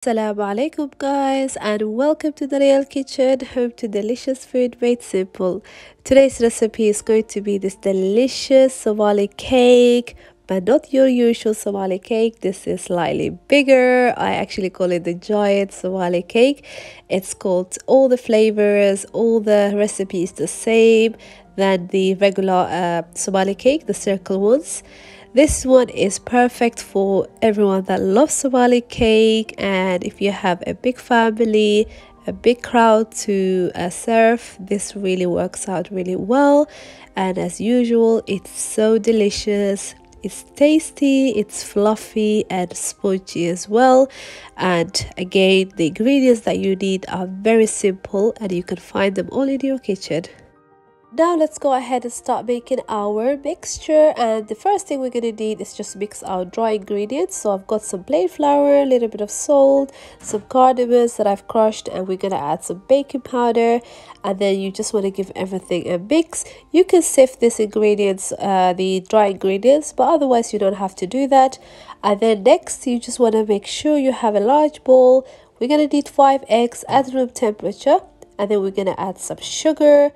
Assalamu alaikum guys, and welcome to the Daryeel kitchen, home to delicious food made simple. Today's recipe is going to be this delicious Somali cake, but not your usual Somali cake. This is slightly bigger. I actually call it the giant Somali cake. It's got all the flavors, all the recipes the same than the regular Somali cake, the circle ones. This one is perfect for everyone that loves Somali cake, and if you have a big family, a big crowd to serve, this really works out really well. And as usual, it's so delicious. It's tasty, it's fluffy and spongy as well. And again, the ingredients that you need are very simple and you can find them all in your kitchen. Now let's go ahead and start making our mixture, and the first thing we're going to need is just mix our dry ingredients. So I've got some plain flour, a little bit of salt, some cardamom that I've crushed, and we're going to add some baking powder, and then you just want to give everything a mix. You can sift these ingredients, the dry ingredients, but otherwise you don't have to do that. And then next you just want to make sure you have a large bowl. We're going to need 5 eggs at room temperature, and then we're going to add some sugar.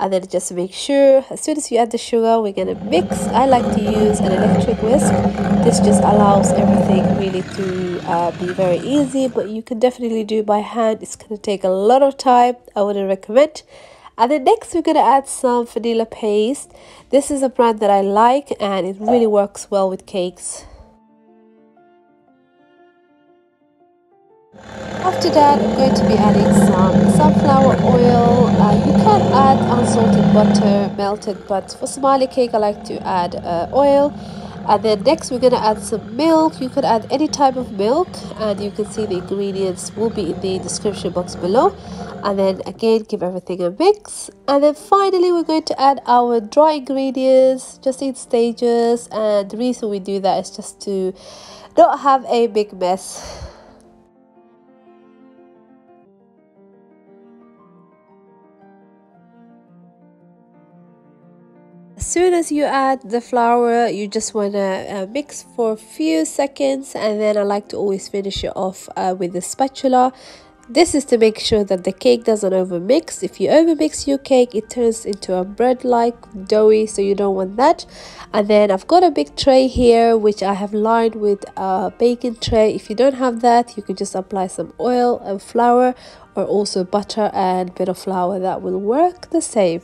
And then just make sure as soon as you add the sugar, we're gonna mix. I like to use an electric whisk. This just allows everything really to be very easy, but you can definitely do it by hand. It's gonna take a lot of time. I wouldn't recommend. And then next we're gonna add some vanilla paste. This is a brand that I like and it really works well with cakes. After that, I'm going to be adding some sunflower oil. You can add unsalted butter, melted, but for Somali cake I like to add oil. And then next we're going to add some milk. You could add any type of milk, and you can see the ingredients will be in the description box below. And then again, give everything a mix. And then finally we're going to add our dry ingredients just in stages, and the reason we do that is just to not have a big mess. As soon as you add the flour, you just want to mix for a few seconds, and then I like to always finish it off with the spatula. This is to make sure that the cake doesn't overmix. If you overmix your cake, it turns into a bread-like doughy, so you don't want that. And then I've got a big tray here which I have lined with a baking tray. If you don't have that, you can just apply some oil and flour, or also butter and a bit of flour. That will work the same.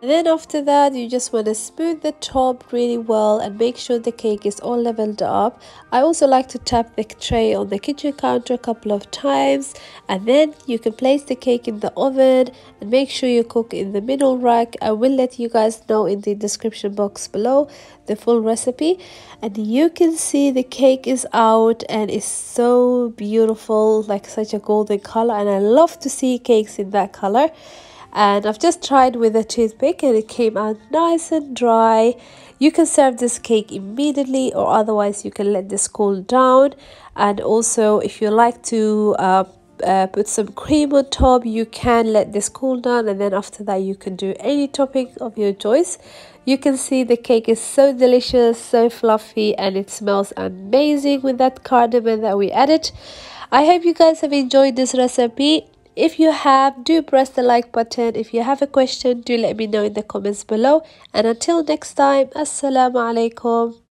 And then after that, you just want to smooth the top really well and make sure the cake is all leveled up. I also like to tap the tray on the kitchen counter a couple of times, and then you can place the cake in the oven and make sure you cook in the middle rack. I will let you guys know in the description box below the full recipe. And you can see the cake is out and it's so beautiful, like such a golden color, and I love to see cakes in that color. And I've just tried with a toothpick and it came out nice and dry. You can serve this cake immediately, or otherwise you can let this cool down. And also if you like to put some cream on top, you can let this cool down, and then after that you can do any topping of your choice. You can see the cake is so delicious, so fluffy, and it smells amazing with that cardamom that we added. I hope you guys have enjoyed this recipe. If you have, do press the like button. If you have a question, do let me know in the comments below. And until next time, Assalamu alaikum.